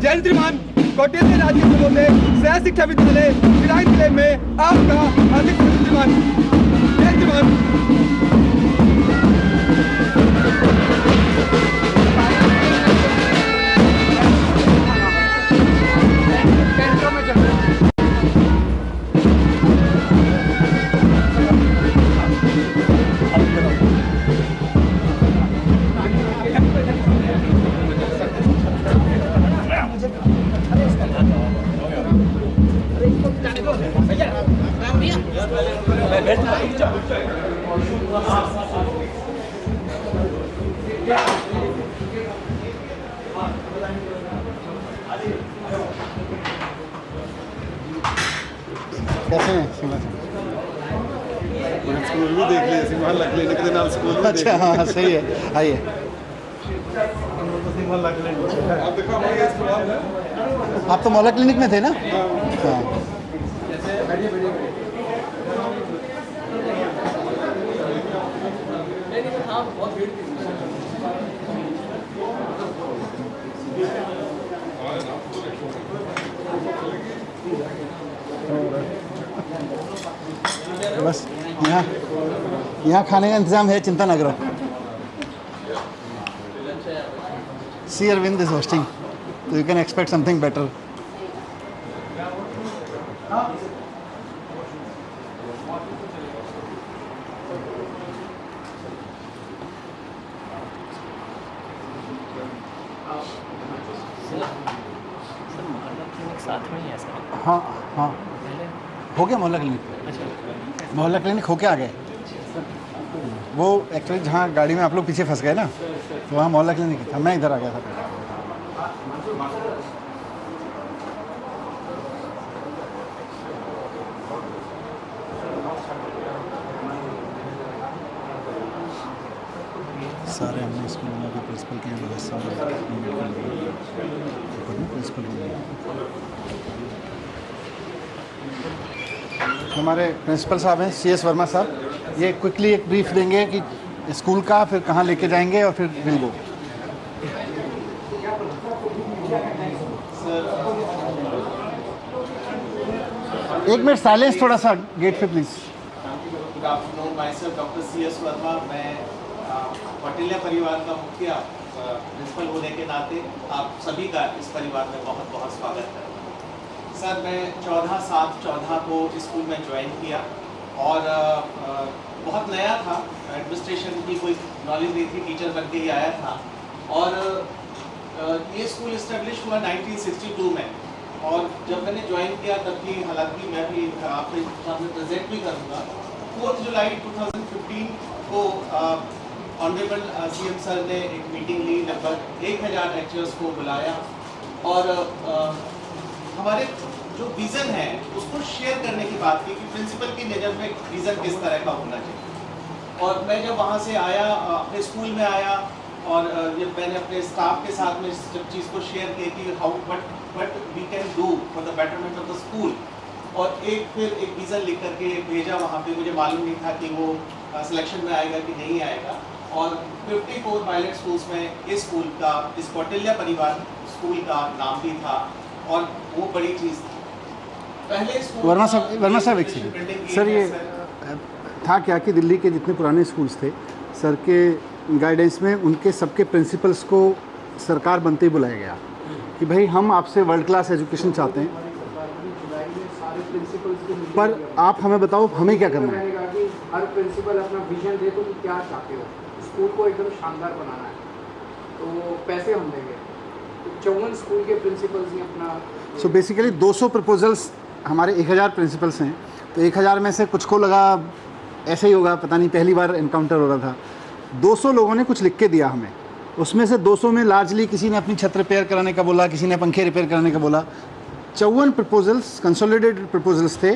जय श्रीमान, कौटिल्य राज्य सर्वोदय सह शिक्षा विद्यालय पिराइन जिले में आपका हार्दिक श्रीमान। जय श्रीमान। कैसे हैं स्कूल भी देख लिया, सिंह क्लिनिक के नाम स्कूल भी। अच्छा, हाँ सही है, आइए। आप तो मौला क्लिनिक में थे ना? हाँ। बस यहाँ खाने का इंतजाम है, चिंता ना करो। See Arvind is hosting, so you can expect something better. साथ में ही है सर? हाँ हाँ, हो गया मोहल्ला क्लिनिक। मोहल्ला क्लिनिक होके आ गए। वो एक्चुअली जहाँ गाड़ी में आप लोग पीछे फंस गए ना, तो वहाँ मोहल्ला क्लिनिक था, मैं इधर आ गया था। सारे हमने स्कूल में भी प्रिंसिपल के प्रिंसिपल हमारे प्रिंसिपल साहब हैं CS वर्मा साहब। ये क्विकली एक ब्रीफ देंगे कि स्कूल का, फिर कहाँ लेके जाएंगे और फिर विल गो। एक मिनट साइलेंस थोड़ा सा गेट पे please. Good afternoon, my self doctor CS Verma. मैं कौटिल्य परिवार का मुखिया प्रिंसिपल होने के नाते आप सभी का इस परिवार में बहुत बहुत स्वागत है। सर, मैं 14/7/14 को स्कूल में ज्वाइन किया और बहुत नया था, एडमिनिस्ट्रेशन की कोई नॉलेज नहीं थी, टीचर बन के ही आया था। और ये स्कूल इस्टेब्लिश हुआ 1962 में, और जब मैंने ज्वाइन किया तब की, हालांकि मैं भी आपके सामने प्रेजेंट भी करूँगा, 4 जुलाई 2015 को ऑनरेबल CM सर ने एक मीटिंग ली, लगभग 1000 टीचर्स को बुलाया और हमारे जो विज़न है उसको शेयर करने की बात की कि प्रिंसिपल की नज़र में विज़न किस तरह का होना चाहिए। और मैं जब वहाँ से आया, अपने स्कूल में आया, और जब मैंने अपने स्टाफ के साथ में जब चीज़ को शेयर की कि how what we can do for the betterment of the school, और फिर एक विज़न लिख करके भेजा वहाँ पे। मुझे मालूम नहीं था कि वो सिलेक्शन में आएगा कि नहीं आएगा। और 54 पायलट स्कूल्स में इस स्कूल का, इस कौटिल्य परिवार स्कूल का नाम भी था, और वो बड़ी चीज़ थी। पहले स्कूल वर्मा साहब एक सेकंड सर, ये था क्या कि दिल्ली के जितने पुराने स्कूल्स थे सर के गाइडेंस में, उनके सबके प्रिंसिपल्स को सरकार बनते ही बुलाया गया कि भाई हम आपसे वर्ल्ड क्लास एजुकेशन चाहते हैं, पर आप हमें बताओ हमें क्या करना है। हर प्रिंसिपल अपना विजन दे तो क्या चाहते हो, स्कूल को एकदम शानदार बनाना है, तो पैसे हम देंगे। तो 54 स्कूल के प्रिंसिपल्स ने अपना, सो बेसिकली 200 प्रपोजल्स, हमारे 1000 प्रिंसिपल्स हैं, तो 1000 में से कुछ को लगा ऐसे ही होगा, पता नहीं, पहली बार इनकाउंटर हो रहा था। 200 लोगों ने कुछ लिख के दिया हमें, उसमें से 200 में लार्जली किसी ने अपनी छत रिपेयर कराने का बोला, किसी ने पंखे रिपेयर कराने का बोला। 54 प्रपोजल्स, कंसोलिडेटेड प्रपोजल्स थे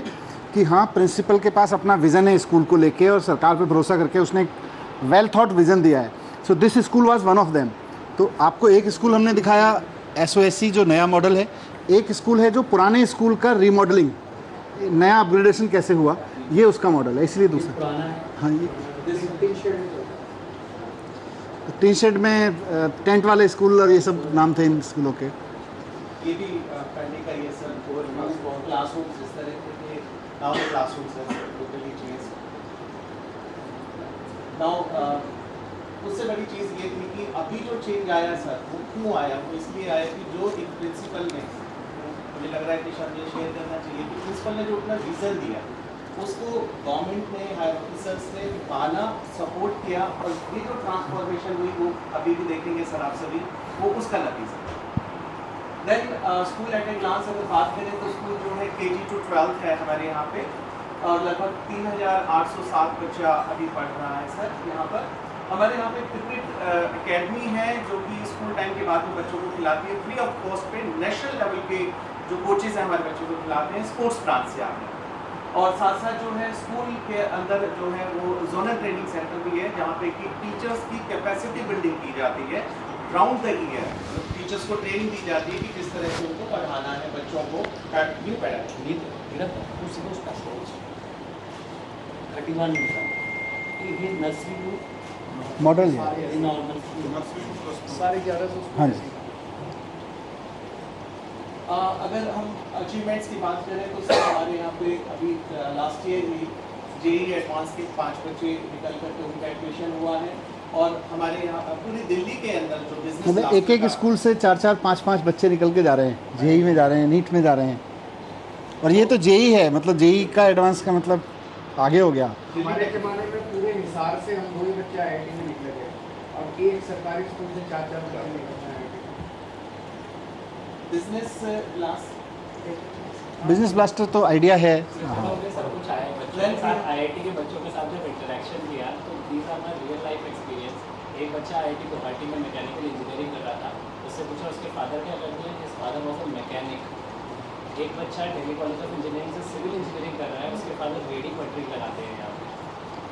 कि हाँ, प्रिंसिपल के पास अपना विज़न है स्कूल को लेके, और सरकार पे भरोसा करके उसने एक वेल थॉट विज़न दिया है। So this school was one of them. तो आपको एक स्कूल हमने दिखाया SOSC जो नया मॉडल है, एक स्कूल है जो पुराने स्कूल का रीमॉडलिंग, नया अपग्रेडेशन कैसे हुआ, ये उसका मॉडल है, इसलिए दूसरा। हाँ, ये टीन शेड में टेंट वाले स्कूल और ये सब नाम थे इन स्कूलों के। ये भी पढ़ने का ये सर क्लासरूम्स इस तरह के नाउ क्लासरूम्स है टोटली चेंज। नाउ उससे बड़ी चीज़ ये थी कि अभी जो चेंज आया सर वो क्यों आया, वो इसलिए आया कि जो एक प्रिंसिपल ने, मुझे लग रहा है कि शायद ये शेयर करना चाहिए कि प्रिंसिपल ने जो अपना रीज़न दिया उसको गवर्नमेंट ने, हायर ऑफिसर्स ने माना, सपोर्ट किया, और ये जो ट्रांसफॉर्मेशन हुई वो अभी भी देखेंगे सर आप सभी, वो उसका नतीजा। Then school at a glance अगर बात करें तो स्कूल जो है KG to 12th है हमारे यहाँ पे, और लगभग 3807 बच्चा अभी पढ़ रहा है सर यहाँ पर। हमारे यहाँ पे क्रिकेट एकेडमी है जो कि स्कूल टाइम के बाद में बच्चों को खिलाती है फ्री ऑफ कॉस्ट पे, नेशनल लेवल के जो कोचेज हैं हमारे बच्चों को खिलाते हैं स्पोर्ट्स ब्रांच से आते हैं। और साथ साथ जो है स्कूल के अंदर जो है वो जोनल ट्रेनिंग सेंटर भी है जहाँ पे कि टीचर्स की कैपेसिटी बिल्डिंग की जाती है राउंड द ईयर। टीचर्स को ट्रेनिंग दी जाती है कि किस तरह से उनको पढ़ाना है बच्चों को। न्यू नर्सरी मॉडल है। सारे 1100 हाँ जी। अगर हम अचीवमेंट्स की बात करें तो सर हमारे यहाँ पे अभी लास्ट ईयर ही JEE एडवांस के 5 बच्चे निकल करके उनका एडमिशन हुआ है, और हमारे यहाँ पूरी दिल्ली के अंदर जो बिजनेस मतलब एक एक स्कूल से 4-4, 5-5 बच्चे निकल के जा रहे हैं, JEE में जा रहे हैं, नीट में जा रहे हैं। और ये तो JEE है, मतलब JEE का एडवांस का मतलब आगे हो गया। हमारे ज़माने में पूरे हिसार से हम 2 ही बच्चे IIT में निकले थे, अब एक सरकारी स्कूल से 4-4 बच्चे निकलते हैं IIT। बिजनेस ब्लास्टर तो आइडिया है। हाँ। सर कुछ आया बच्चों के साथ, IIT के बच्चों के साथ जब इंटरेक्शन किया तो these are my real life experience. एक बच्चा IIT गुवाहाटी में मैकेनिकल इंजीनियरिंग कर रहा था, उससे पूछा उसके फादर क्या करते हैं, his father was a mechanic. एक बच्चा दिल्ली कॉलेज ऑफ इंजीनियरिंग से सिविल इंजीनियरिंग कर रहा है, उसके फादर रेडी पटरी लगाते हैं यहाँ पे।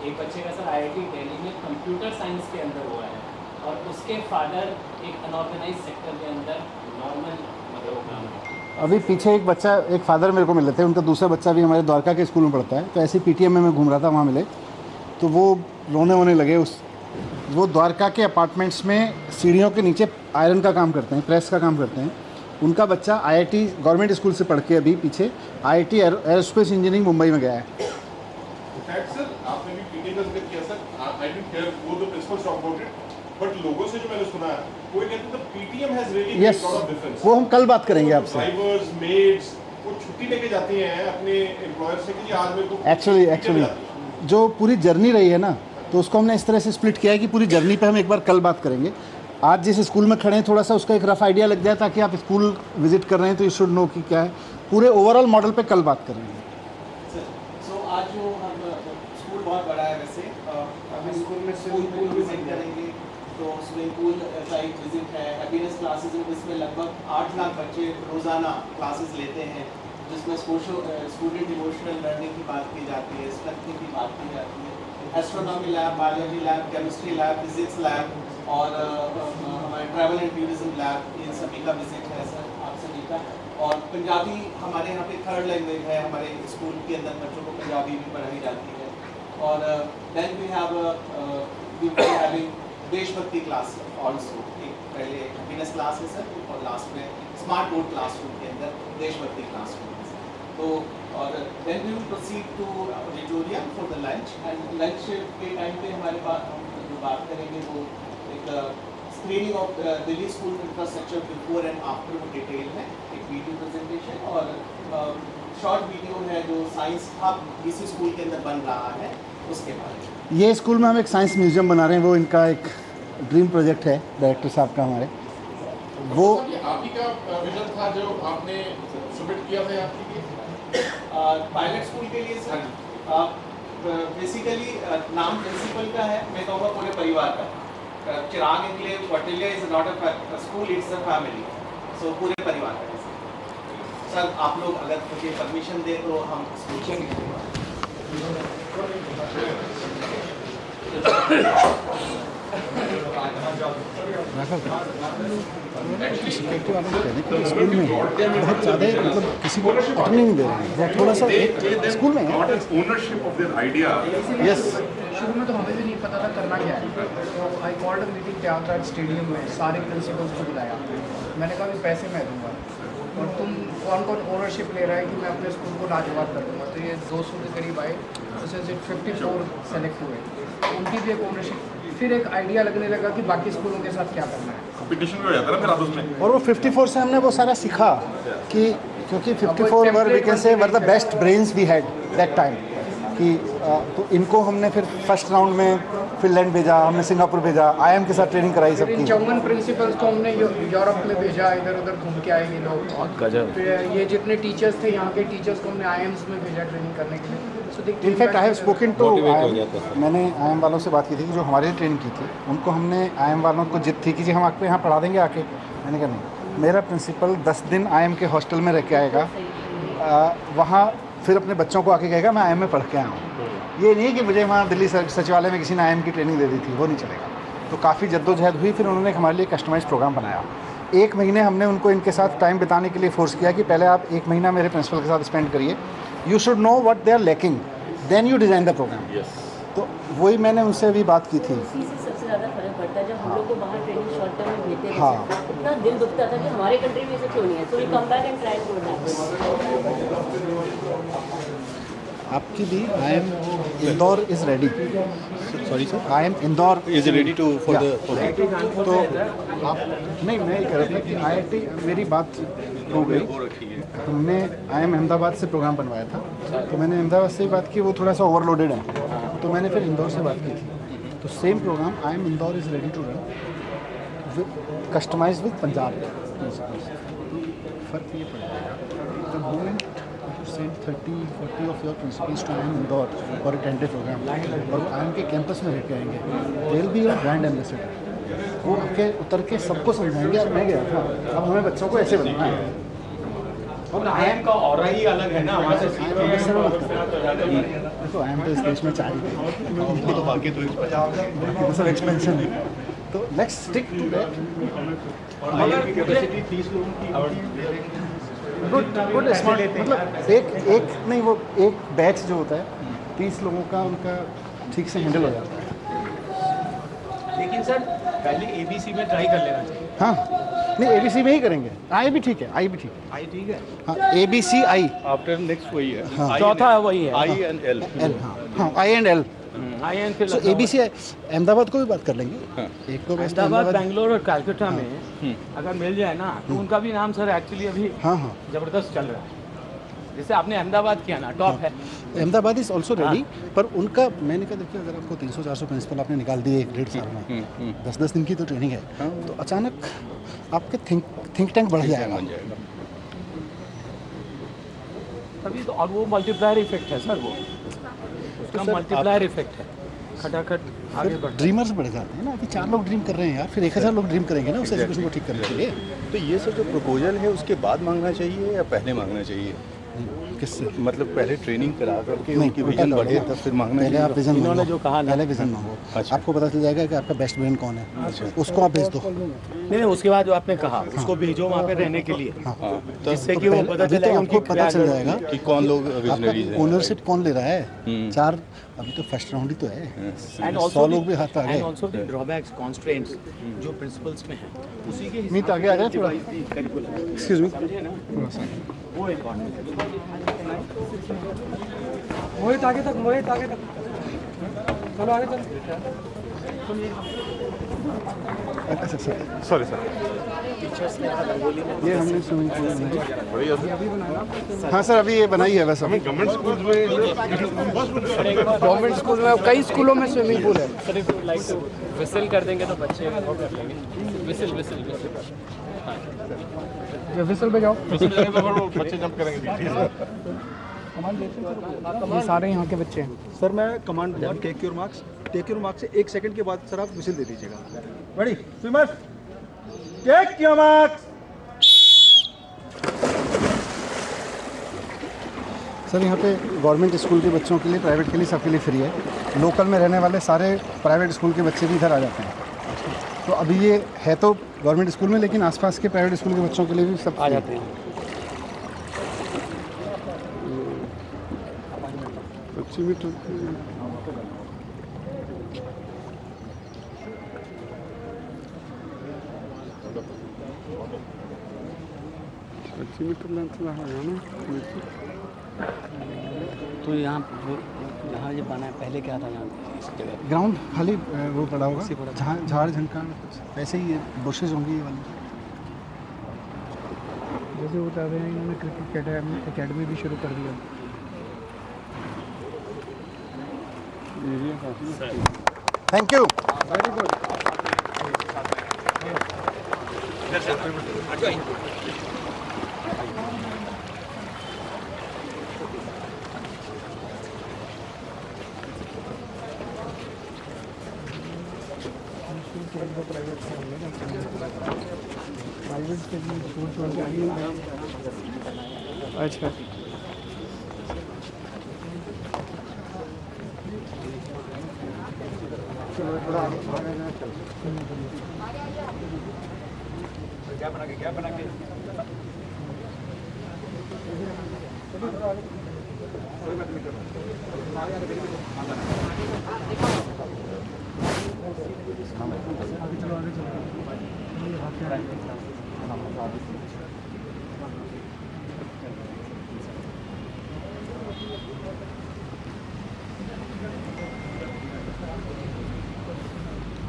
एक बच्चे का सर IIT दिल्ली में कंप्यूटर साइंस के अंदर हुआ है, और उसके फादर एक अनऑर्गेनाइज सेक्टर के अंदर नॉर्मल मतलब वो काम करते हैं। अभी पीछे एक बच्चा, एक फादर मेरे को मिले थे, उनका दूसरा बच्चा भी हमारे द्वारका के स्कूल में पढ़ता है, तो ऐसे PTM में मैं घूम रहा था, वहाँ मिले तो वो रोने वोने लगे। वो द्वारका के अपार्टमेंट्स में सीढ़ियों के नीचे आयरन का काम करते हैं, प्रेस का काम करते हैं। उनका बच्चा IIT गवर्नमेंट स्कूल से पढ़ के अभी पीछे IIT एरोस्पेस इंजीनियरिंग मुंबई में गया है। सर आपने भी PTM का जिक्र किया सर, आई डिडंट हियर वो the principal talk about it, but लोगों से जो मैंने सुना है वो कहते हैं PTM has really made lot of difference. वो हम कल बात करेंगे आपसे। ड्राइवर्स, मेड्स वो छुट्टी लेके जाती हैं अपने एम्प्लॉयर से कि जी आज मेरे को एक्चुअली जो पूरी जर्नी रही है ना, तो उसको हमने इस तरह से स्प्लिट किया है कि पूरी जर्नी पे हम एक बार कल बात करेंगे। आज जिस स्कूल में खड़े हैं थोड़ा सा उसका एक रफ आइडिया लग जाए, ताकि आप स्कूल विजिट कर रहे हैं तो यू शुड नो कि क्या है। पूरे ओवरऑल मॉडल पे कल बात करेंगे। सो आज जो हम स्कूल बहुत बड़ा है वैसे, हम स्कूल में स्विमिंग पूल विजिट करेंगे, तो स्विमिंग पूल का एक विजिट है। हैप्पीनेस क्लासेज में जिसमें लगभग 8 लाख बच्चे रोज़ाना क्लासेस लेते हैं, जिसमें स्टूडेंट इमोशनल लर्निंग की बात की जाती है, स्ट्रेंथनिंग की बात की जाती है, astronomy lab, biology lab, chemistry lab, physics lab, और हमारे ट्रैवल एंड टूरिज्म लैब, इन सभी का विजिट है सर आप सभी का। और पंजाबी हमारे यहाँ पे 3rd लैंग्वेज है, हमारे स्कूल के अंदर बच्चों को पंजाबी भी पढ़ाई जाती है। और then we having Deshbhakti class also, एक पहले हैप्पीनेस क्लास है सर, और लास्ट में स्मार्ट बोर्ड क्लासरूम के अंदर देशभक्ति क्लासरूम है सर। तो और then we will proceed to auditorium for the lunch, and lunch के टाइम पे हमारे पास हम जो बात करेंगे वो एक screening of Delhi school infrastructure before and after वो डिटेल है, एक वीडियो प्रेजेंटेशन, और शॉर्ट वीडियो है जो साइंस हब इसी स्कूल के अंदर बन रहा है उसके बारे में। ये स्कूल में हम एक साइंस म्यूजियम बना रहे हैं, वो इनका एक ड्रीम प्रोजेक्ट है डायरेक्टर साहब का हमारे। वो आप ही का विजन था जो आपने सबमिट किया था आपके लिए पायलट स्कूल के लिए सर। बेसिकली नाम प्रिंसिपल का है, मैं कहूँगा पूरे परिवार का। Chirag enclave Kautilya is not a school, it's a family, so पूरे परिवार का है सर। आप लोग अगर मुझे परमिशन दे तो हम स्कूल सिक्योरिटी वाले कहते हैं कि स्कूल में बहुत ज़्यादा मतलब किसी को अटनी नहीं दे रहे हैं, थोड़ा सा स्कूल में ownership of their idea. Yes, शुरू में तो हमें भी नहीं पता पता था करना क्या है, तो I called meeting Tyagraj stadium में, सारे प्रिंसिपल्स को बुलाया। मैंने कहा कि पैसे मैं दूंगा और तुम कौन कौन ओनरशिप ले रहा है कि मैं अपने स्कूल को लाजवाब कर दूँगा। तो ये 200 के करीब आए, उसमें से 54 सेलेक्ट हुए, तो उनकी भी एक ओनरशिप। फिर एक आइडिया लगने लगा कि बाकी स्कूलों के साथ क्या करना है। कंपटीशन में हो जाता है ना फिर आपस में। और वो 54 से हमने वो सारा सीखा कि क्योंकि 54 वर we can say where the best brains we had that time कि तो इनको हमने फिर फर्स्ट राउंड में फिनलैंड भेजा, हमने सिंगापुर भेजा, IIM के साथ ट्रेनिंग कराई फिर इन सबकी। 54 प्रिंसिपल्स को हमने यूरोप में भेजा, इधर उधर घूम के आए ये लोग। फिर ये जितने टीचर्स थे यहाँ के टीचर्स को हमने IIMs में भेजा ट्रेनिंग करने के लिए। In fact I have spoken to मैंने IIM वालों से बात की थी कि जो हमारे ट्रेनिंग की थी उनको हमने IIM वालों को जिद थी कि जी हम आपको यहाँ पढ़ा देंगे आके। मैंने कहा नहीं, मेरा प्रिंसिपल 10 दिन IIM के हॉस्टल में रह के आएगा, वहाँ फिर अपने बच्चों को आके कहेगा मैं IIM में पढ़ के आया हूँ। ये नहीं है कि मुझे वहाँ दिल्ली सचिवालय में किसी ने IIM की ट्रेनिंग दे दी थी, वो नहीं चलेगा। तो काफ़ी जद्दोजहद हुई, फिर उन्होंने हमारे लिए कस्टमाइज प्रोग्राम बनाया। 1 महीने हमने उनको इनके साथ टाइम बिताने के लिए फोर्स किया कि पहले आप 1 महीना मेरे प्रिंसिपल के साथ स्पेंड करिए, you should know what they are lacking, then you design the programme. तो वही मैंने उनसे अभी बात की थी। इसी से सबसे ज़्यादा फर्क पड़ता है जब हम लोग को बाहर ट्रेनिंग शॉर्ट टर्म में भेजते थे। हाँ। इतना दिल दुखता था कि हमारे कंट्री में ऐसा क्यों नहीं है, so we come back and try to आपकी भी IIM Indore is ready. Sorry sir, IIM Indore is ready to for the तो आप नहीं, मैं ये कह रहा था कि IIT मेरी बात हो गई। हमने IIM अहमदाबाद से प्रोग्राम बनवाया था, तो मैंने अहमदाबाद से बात की, वो थोड़ा सा ओवरलोडेड है, तो मैंने फिर इंदौर से बात की थी। तो same programme IIM Indore is ready to run customise with Punjab. फ़र्क ये पड़ेगा the moment send 30-40 of your principals to IIM Indore और अटेंड प्रोग्राम और IIM के कैंपस में रह के आएंगे, they will be your brand ambassador. वो आके उतर के सबको समझाएंगे यार मैं गया था, अब हमें बच्चों को ऐसे बनना है। और IIM का ऑरा ही अलग है ना वहाँ से। देखो IIM तो इस देश में 4 ही तो बाकी तो सब एक्सपेंशन है, तो let's stick to that. Good smart, मतलब एक नहीं, वो एक बैच जो होता है 30 लोगों का, उनका ठीक से हैंडल हो जाता है। लेकिन सर पहले ABC में ट्राई कर लेना चाहिए। हाँ नहीं, ABC में ही करेंगे। आई भी ठीक है, आई भी ठीक है, आई ठीक है। हाँ ABC I आफ्टर नेक्स्ट वही है, हाँ। चौथा वही है I and L। हाँ I and L। I and फिर सो ABC अहमदाबाद को भी बात कर लेंगे। एक तो बेस्ट अहमदाबाद, बैंगलोर और कलकत्ता में अगर मिल जाए ना तो उनका भी नाम सर एक्चुअली अभी हाँ हाँ जबरदस्त चल रहा है। जैसे आपने अहमदाबाद किया ना, टॉप है। अहमदाबाद इज़ ऑल्सो रेडी, पर उनका मैंने कहा देखिए अगर आपको 300-400 प्रिंसिपल आपने निकाल दिए 1-1.5 साल में, 10-10 दिन की तो ट्रेनिंग है, तो अचानक आपके थिंक टैंक बढ़ जाएगा। तभी तो, और वो मल्टीप्लायर इफेक्ट है सर, वो उसका मल्टीप्लायर इफेक्ट है, खटाखट आगे बढ़। ड्रीमर्स बढ़ जाते हैं ना कि 4 लोग ड्रीम कर रहे हैं यार, फिर 1000 लोग ड्रीम करेंगे ना उस एजुकेशन को ठीक करने के लिए। तो ये सर जो प्रपोजल है उसके बाद मांगना चाहिए या पहले मांगना चाहिए? किससे? मतलब पहले ट्रेनिंग करा करके नहीं, उनकी उल्टा विजन करो बढ़े ना। तब फिर मांगना पहले आप चाहिए। विजन इन्होंने मांगो, जो कहा ना, पहले विजन मांगो, अच्छा। आपको पता चल जाएगा कि आपका बेस्ट ब्रेन कौन है, उसको आप भेज दो। नहीं, उसके बाद जो आपने कहा उसको भेजो वहाँ पे रहने के लिए, हाँ, तो जिससे कि वो पता अभी चलेगा तो आपको उनकी पता चल जाएगा कि कौन लोग विजनरीज हैं। ओनरशिप कौन ले रहा है। 4 अभी तो फर्स्ट राउंड ही तो है, एंड 100 लोग भी हाथ आ गए। And also the drawbacks, constraints जो प्रिंसिपल्स में हैं उसी के मीत आगे आ जाए थोड़ा, करिकुलम एक्सक्यूज मी समझे ना, थोड़ा सा। वो इम्पोर्टेंट मोहित आगे तक, मोहित आगे तक, चलो आगे चलो। अच्छा सर, सॉरी सर। ये हमने स्विमिंग पूल बनाई। बढ़िया सर। हाँ सर, अभी ये बनाई है बस। अभी गवर्नमेंट स्कूल्स में गवर्नमेंट स्कूल में, कई स्कूलों में स्विमिंग पूल है। Sir if you like to whistle कर देंगे तो बच्चे वो कर लेंगे। विसल विसल विसल ये विसल पे जाओ। बच्चे जंप करेंगे। ये सारे यहाँ के बच्चे हैं। सर मैं कमांड दूंगा, take your marks. Take your marks से 1 सेकंड के बाद सर आप विसिल दे दीजिएगा। Ready swimmers, take your marks. Sir यहाँ पे गवर्नमेंट स्कूल के बच्चों के लिए, प्राइवेट के लिए, सबके लिए फ्री है। लोकल में रहने वाले सारे प्राइवेट स्कूल के बच्चे भी इधर आ जाते हैं। तो अभी ये है तो गवर्नमेंट स्कूल में, लेकिन आसपास के प्राइवेट स्कूल के बच्चों के लिए भी सब आ जाते हैं। 25 मीटर लेंथ का है ना। तो यहाँ ये बना है, पहले क्या था यहाँ इस जगह पे? ग्राउंड खाली वो पड़ा होगा, जहाँ झाड़ झंकार वैसे ही बुशेज होंगी ये वाली। जैसे वो बता रहे हैं इन्होंने क्रिकेट एकेडमी भी शुरू कर दिया। एरिया काफ़ी thank you. Very good. Private के लिए स्कूल अच्छा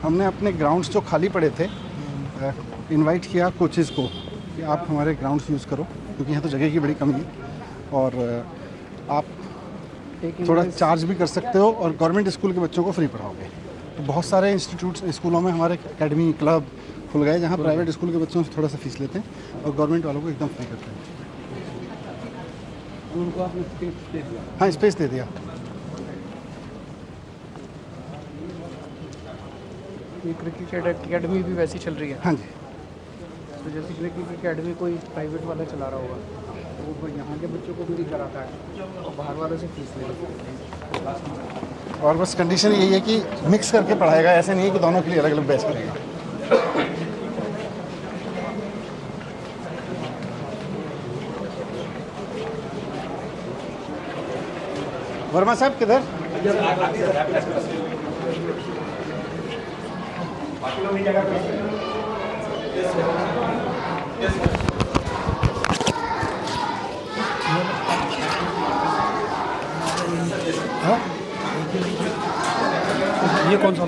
हमने अपने ग्राउंड्स जो खाली पड़े थे इनवाइट किया कोचेज़ को कि आप हमारे ग्राउंड्स यूज़ करो, क्योंकि यहाँ तो जगह की बड़ी कमी है और आप थोड़ा चार्ज भी कर सकते हो और गवर्नमेंट स्कूल के बच्चों को फ्री पढ़ाओगे। तो बहुत सारे इंस्टीट्यूट्स स्कूलों में हमारे एकेडमी क्लब खुल गए जहाँ प्राइवेट स्कूल के बच्चों से थोड़ा सा फीस लेते हैं और गवर्नमेंट वालों को एकदम फ्री करते हैं। उनको आपने स्पेस दे दिया। हाँ, स्पेस दे दिया। ये क्रिकेट एकेडमी भी वैसी चल रही है। हाँ जी। तो जैसे क्रिकेट एकेडमी कोई प्राइवेट वाला चला रहा होगा तो वो यहाँ के बच्चों को फ्री कराता है और बाहर वालों से फीस ले लेता है। और बस कंडीशन यही है कि मिक्स करके पढ़ाएगा, ऐसे नहीं है कि दोनों के लिए अलग अलग बैच करेगा। वर्मा साहब किधर? हाँ? ये कौन सा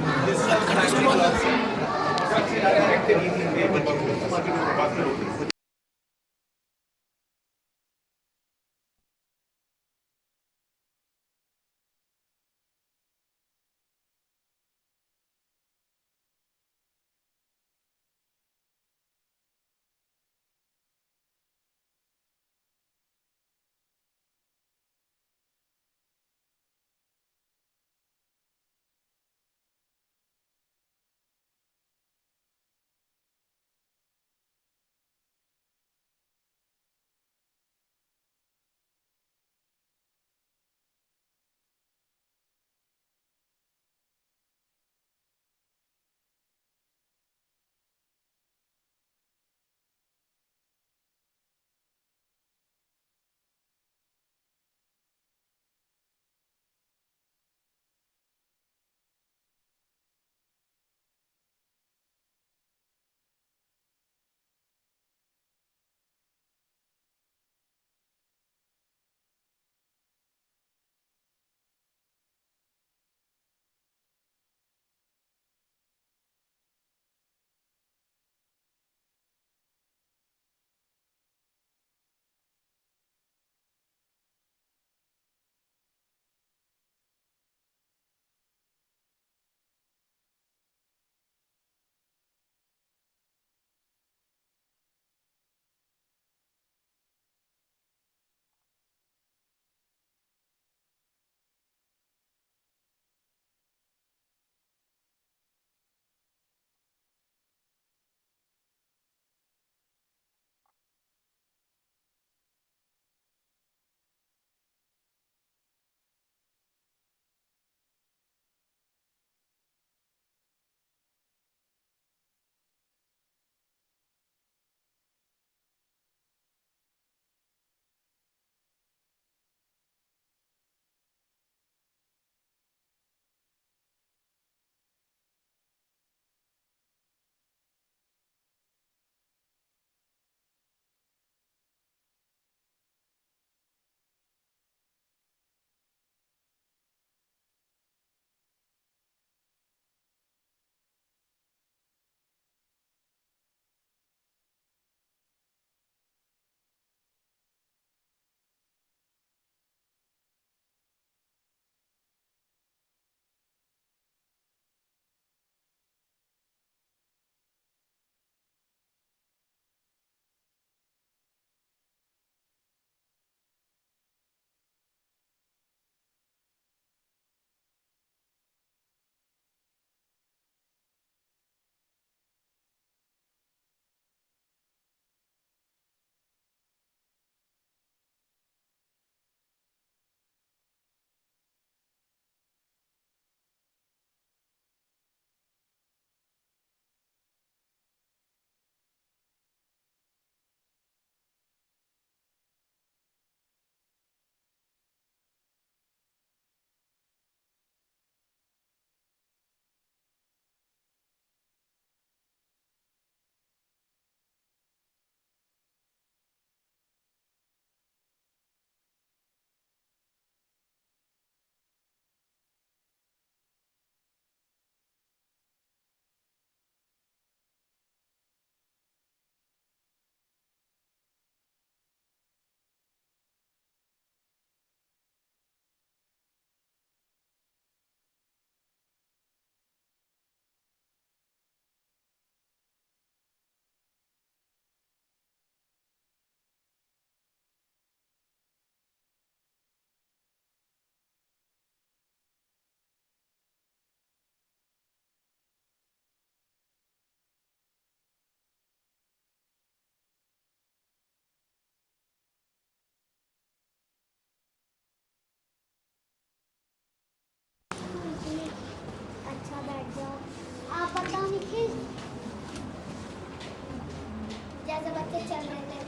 बच्चे चल रहे थे।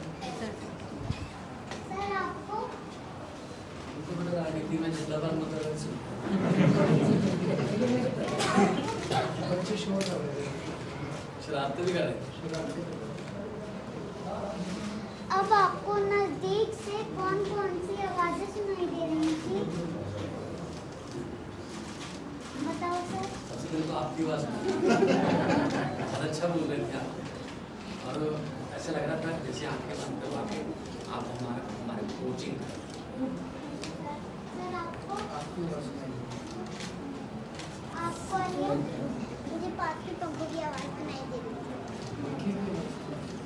सर आपको बच्चे शोर कर रहे थे, शरारतें भी कर रहे थे। अब आपको नजदीक से कौन कौन सी आवाजें सुनाई दे रही थी? बताओ सर। सबसे पहले तो आपकी आवाज़ बहुत अच्छा बोल रहे थे आप, और ऐसा लग रहा था जैसे आंखें बंद करवा के आप हमारे कोचिंग सर आपको आपकी आवाज़ सुनाई आपको आइए, मुझे पास के पंखों की आवाज सुनाई दे रही है।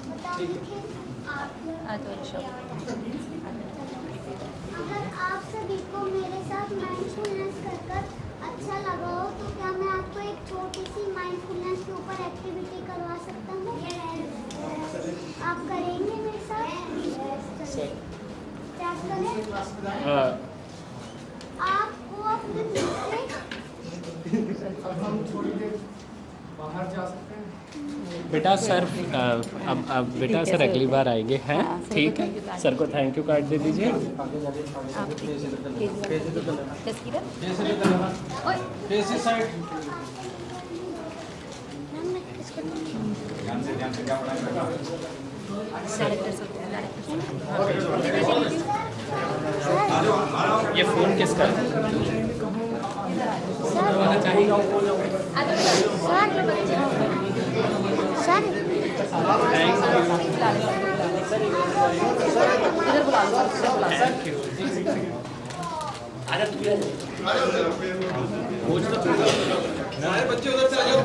बताओ मुझे आपकी आवाज। अगर आप सभी को मेरे साथ माइंडफुलनेस कर अच्छा लगा हो तो क्या मैं आपको एक छोटी सी माइंडफुलनेस के ऊपर एक्टिविटी करवा सकता हूँ? आप करेंगे मेरे साथ? क्या करें? आपको अपने मुंह से अब हम थोड़ी देर बाहर जा सकते हैं? बेटा सर अब बेटा सर अगली बार आएंगे हैं, ठीक है? सर को थैंक यू कार्ड दे दीजिए। ये फ़ोन किसका है? बच्चे उधर से आ जाओ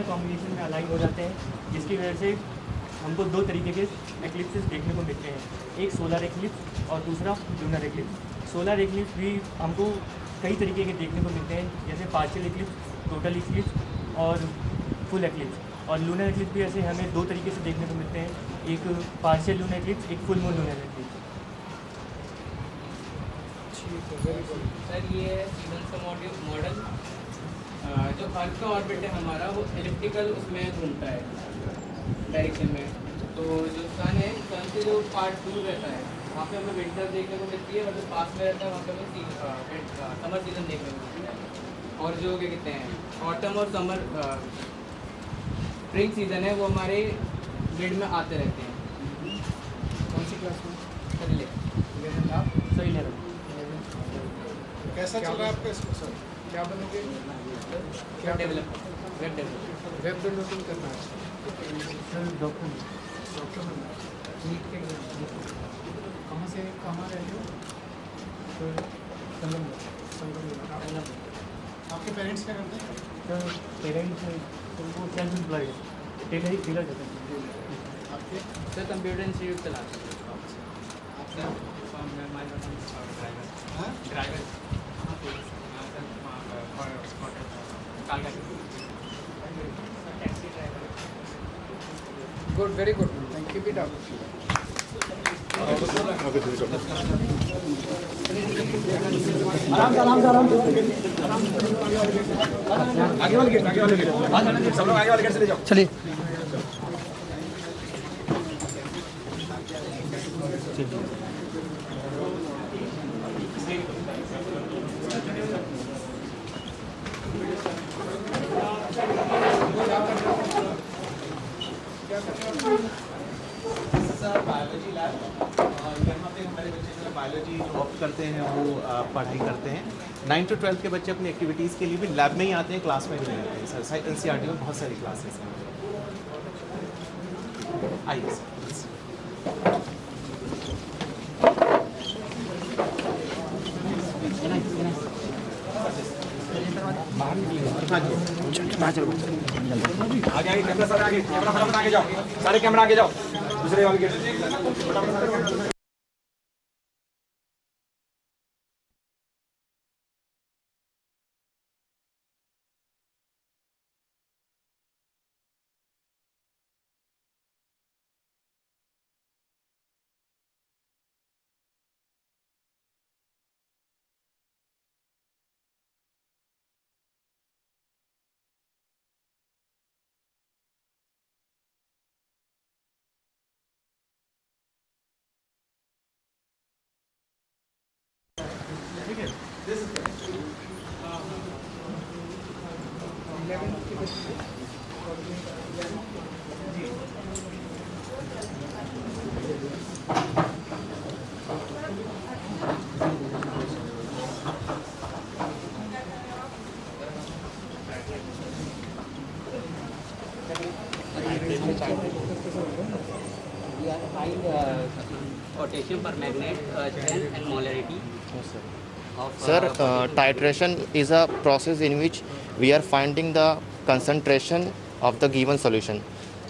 कॉम्बिनेशन में अलाइन हो जाते हैं, जिसकी वजह से हमको दो तरीके के एक्लिप्सेस देखने को मिलते हैं, एक सोलर एक्लिप्स और दूसरा लूनर एक्लिप्स। सोलर एक्लिप्स भी हमको कई तरीके के देखने को मिलते हैं, जैसे पार्शियल एक्लिप्स, टोटल एक्लिप्स और फुल एक्लिप्स। और लूनर एक्लिप्स भी ऐसे हमें दो तरीके से देखने को मिलते हैं, एक पार्शियल लूनर एक्लिप्स, एक full moon lunar eclipse. Sir ये सीमन का मॉडल जो अर्थ का ऑर्बिट है हमारा वो एलिप्टिकल उसमें घूमता है डायरेक्शन में, तो तो जो सन है, सन से जो पार्ट दूर रहता है वहाँ पे हमें विंटर देखने को मिलती है, और जो पास में रहता है वहाँ पे हमें समर सीजन देखने को मिलता है। और जो क्या कहते हैं ऑटम और समर स्प्रिंग सीजन है वो हमारे मिड में आते रहते हैं। कौन सी क्लास में? चलिए आप सही ले रहा कैसा चल रहा है आपका इसमें सर? क्या बनोगे? क्या develop web develop web developing करना है सर। डॉक्टर डॉक्टर बनना है। नीट के एग्जाम कहाँ से कहाँ रहते हो? सर संगम संगम। आपके पेरेंट्स क्या करते हैं? सर पेरेंट्स वो सेल्फ एम्प्लॉयड है, टेलर ही डीलर करते हैं। आपके सर कंप्यूटर इंस्टीट्यूट चलाते हैं। हाँ? Driver good, very good, thank you बेटा। आगे वाले गेट, आगे वाले गेट, सब लोग आगे वाले गेट से ले जाओ। चलिए। बायोलॉजी लैब, यहाँ पे हमारे बच्चे जो बायोलॉजी जो ऑप्ट करते हैं वो पढ़ाई करते हैं। 9 to 12 के बच्चे अपनी एक्टिविटीज़ के लिए भी लैब में ही आते हैं, क्लास में भी नहीं आते हैं सर। NCERT में बहुत सारी क्लासेस हैं। आइए सर। हाँ जी, आगे आगे कैमरा, सारे आगे, कैमरा फटाफट आगे जाओ, सारे कैमरा आगे जाओ, दूसरे वाले गेट से। We are find potassium permanganate strength and molarity. Sir, titration is a process in which we are finding the concentration of the given solution.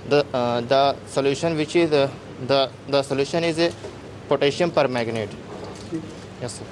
The solution which is the solution is a potassium permanganate. Yes, sir.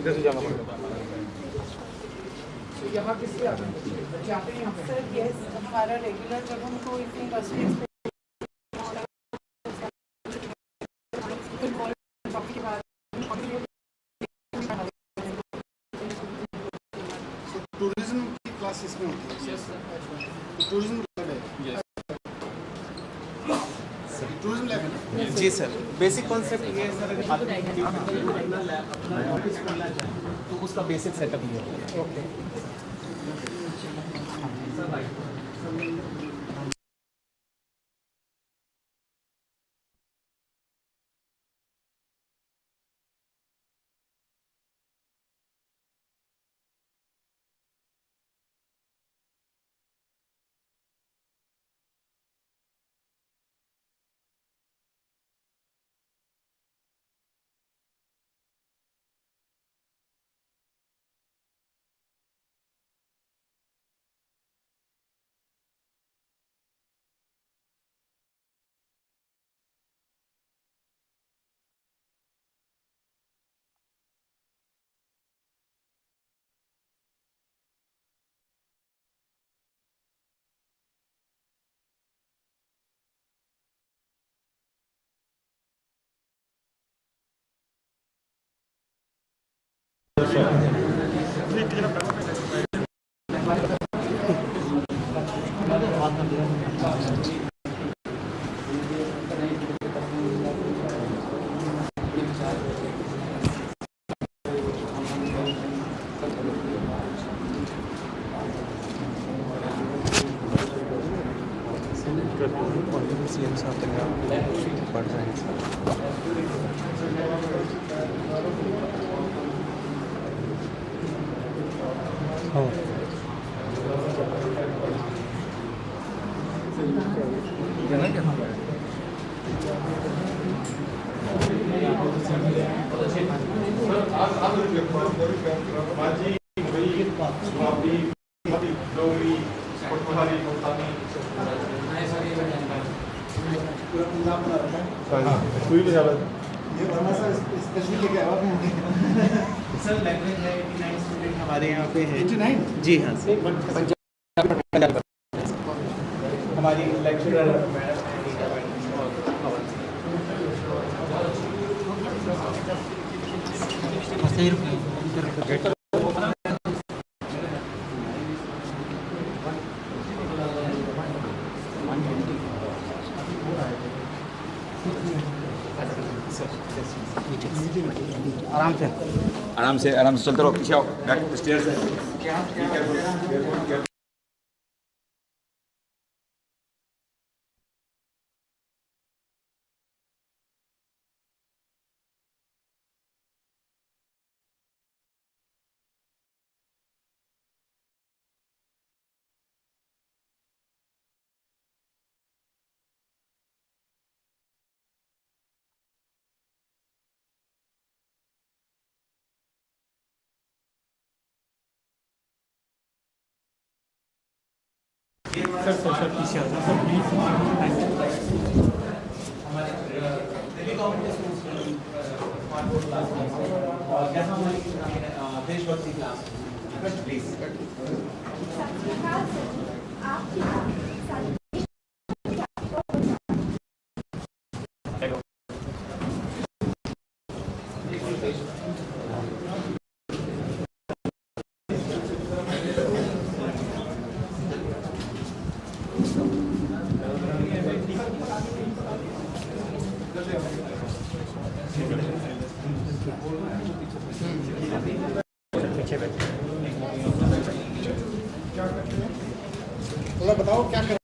इधर से जाना पड़ेगा। यहाँ किससे आते हैं? जाते हैं यहाँ पे? सर यस, हमारा रेगुलर जब हम कोई इंडस्ट्री टूरिज्म की क्लास इसमें होती है। Tourism tourism level. जी सर, बेसिक कॉन्सेप्ट ये है सर, तो उसका बेसिक सेटअप ये है। ओके। सीएम साहब तक बढ़ रहे हैं। सर लैंग्वेज है 89 स्टूडेंट हमारे यहाँ पे है। 89? जी हाँ सर। हमारी लेक्चरर मैडम है। आराम से चलते रहो, पीछे आओ, बैक स्टेयर्स है। सर पीछे आ जाओ सर प्लीज। देशभक्ति क्लास प्लीज। थोड़ा बताओ क्या कर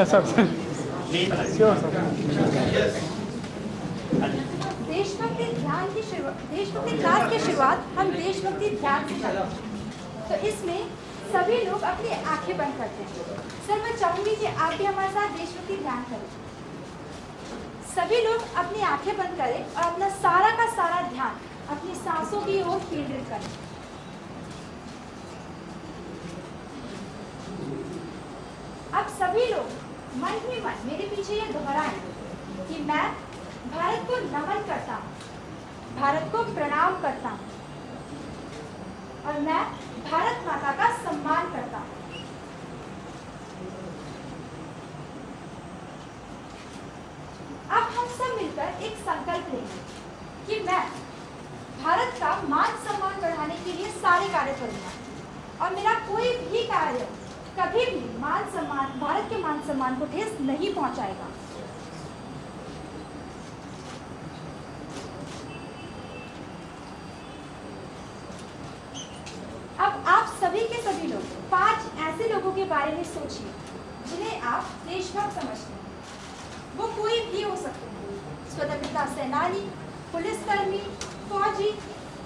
देशभक्ति ध्यान की देशभक्ति क्लास की शुरुआत हम देशभक्ति ध्यान से करते हैं। तो इसमें सभी लोग अपनी आंखें बंद करते हैं। सर मैं चाहूंगी कि आप भी हमारे साथ देशभक्ति ध्यान करें। सभी लोग अपनी आंखें बंद करें और अपना सारा का सारा ध्यान अपनी सांसों की ओर केंद्रित करें। अब सभी लोग मन ही मन मेरे पीछे ये दोहराएं कि मैं भारत को नमन करता हूँ, भारत को प्रणाम करता हूँ और मैं भारत माता का सम्मान करता हूँ। अब हम सब मिलकर एक संकल्प लेंगे कि मैं भारत का मान सम्मान बढ़ाने के लिए सारे कार्य करूंगा और मेरा कोई भी कार्य कभी भी मान सम्मान भारत के मान सम्मान को ठेस नहीं पहुंचाएगा। अब आप सभी के सभी लोग 5 ऐसे लोगों के बारे में सोचिए जिन्हें आप देशभक्त समझते हैं। वो कोई भी हो सकते हैं, स्वतंत्रता सेनानी, पुलिसकर्मी, फौजी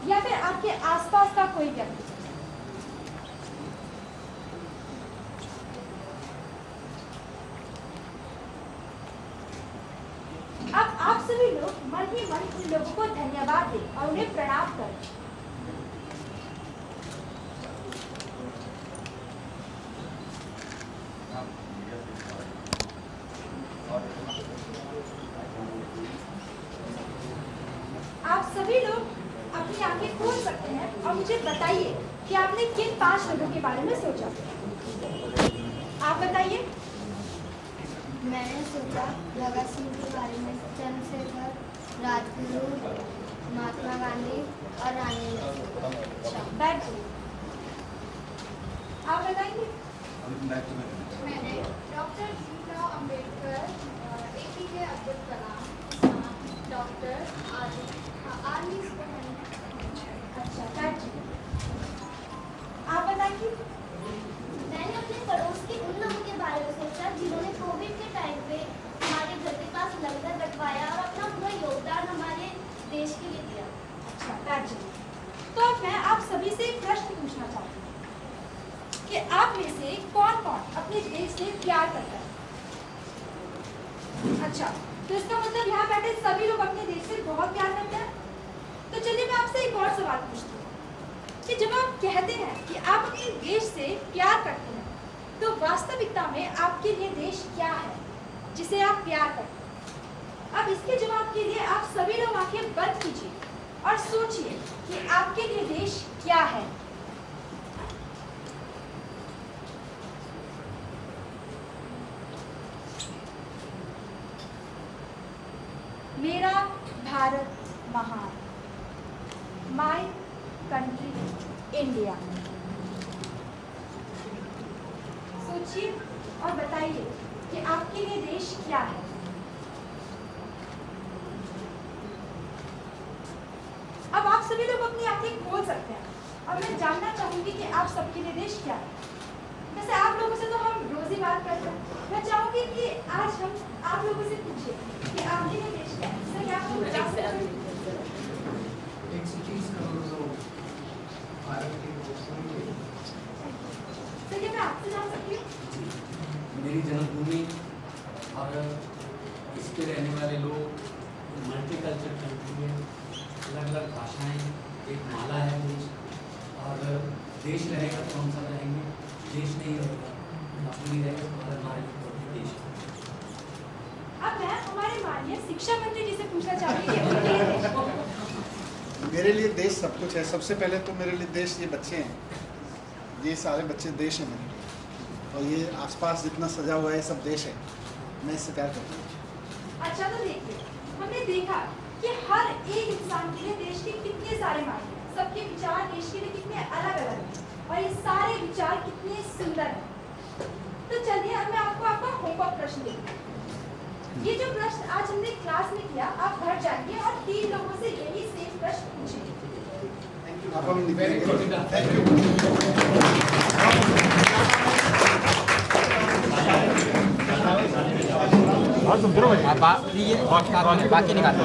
या फिर आपके आसपास का कोई व्यक्ति। अब आप सभी लोग मन ही मन उन लोगों को धन्यवाद दें और उन्हें प्रणाम करें। आप सभी लोग अपनी आंखें खोल सकते हैं और मुझे बताइए कि आपने किन 5 लोगों के बारे में सोचा। आप बताइए। मैंने सोचा भगत सिंह के बारे में, चंद्रशेखर, राजगुरु, महात्मा गांधी और रानी लक्ष्मीबाई। आप बताइए। मैंने doctor Bhimrao Ambedkar, APJ Abdul Kalam, doctor army. अच्छा, आप बताइए। मैंने अपने पड़ोस के उन लोगों के बारे में सोचा जिन्होंने कोविड के टाइम पे हमारे घर के पास लंगर बंटवाया और अपना पूरा योगदान हमारे देश के लिए दिया। अच्छा, तो अब मैं आप सभी से एक प्रश्न पूछना चाहती हूँ कि आप में से कौन कौन अपने देश से प्यार करता है। अच्छा, तो इसका मतलब यहाँ बैठे सभी लोग अपने देश से बहुत प्यार करते हैं। तो चलिए मैं आपसे एक और सवाल पूछती हूँ कि जब आप कहते हैं कि आप अपने देश से प्यार करते हैं, तो वास्तविकता में आपके लिए देश क्या है जिसे आप प्यार करते हैं। अब इसके जवाब के लिए आप सभी लोग आंखें बंद कीजिए और सोचिए कि आपके लिए देश क्या है। मेरा भारत महान, माय कंट्री इंडिया। सोचिए और बताइए कि आपके लिए देश क्या है। अब आप सभी लोग अपनी आंखें खोल सकते हैं और मैं जानना चाहूंगी कि आप सबके लिए देश क्या है। वैसे आप लोगों से तो हम रोज ही बात करते हैं। मैं चाहूंगी कि आज हम आप लोगों से पूछे कि आपके लिए देश क्या है। सर क्या आप लोग बता सकते हैं? 130 करोड़ लोग भारत के सर क्या मैं आपसे जान सकती हूँ? मेरी जन्मभूमि और इसके रहने वाले लोग मल्टीकल्चर कंट्री है, अलग अलग भाषाएं, एक माला है देश। और देश रहेगा तो हम सब रहेंगे, देश नहीं रहेगा अपनी रहेगा तो हमारे देश। अब मैं हमारे माननीय शिक्षा मंत्री जी से पूछना चाहूंगी कि उनके लिए देश। मेरे लिए देश सब कुछ है। सबसे पहले तो मेरे लिए देश ये बच्चे हैं, ये सारे बच्चे देश हैं मेरे लिए, और ये आसपास जितना सजा हुआ है सब देश है। मैं इससे प्यार करता हूँ। अच्छा, तो देखिए हमने देखा कि हर एक इंसान के लिए देश के कितने सारे मायने हैं, सबके विचार देश के लिए कितने अलग अलग हैं और ये सारे विचार कितने सुंदर हैं। तो चलिए अब मैं आपको आपका होमवर्क प्रश्न देती हूँ। ये जो प्रश्न आज हमने क्लास में किया, आप घर जाइए और 3 लोगों से यही सेम प्रश्न पूछिए। Very good, thank you. बाकी निकाल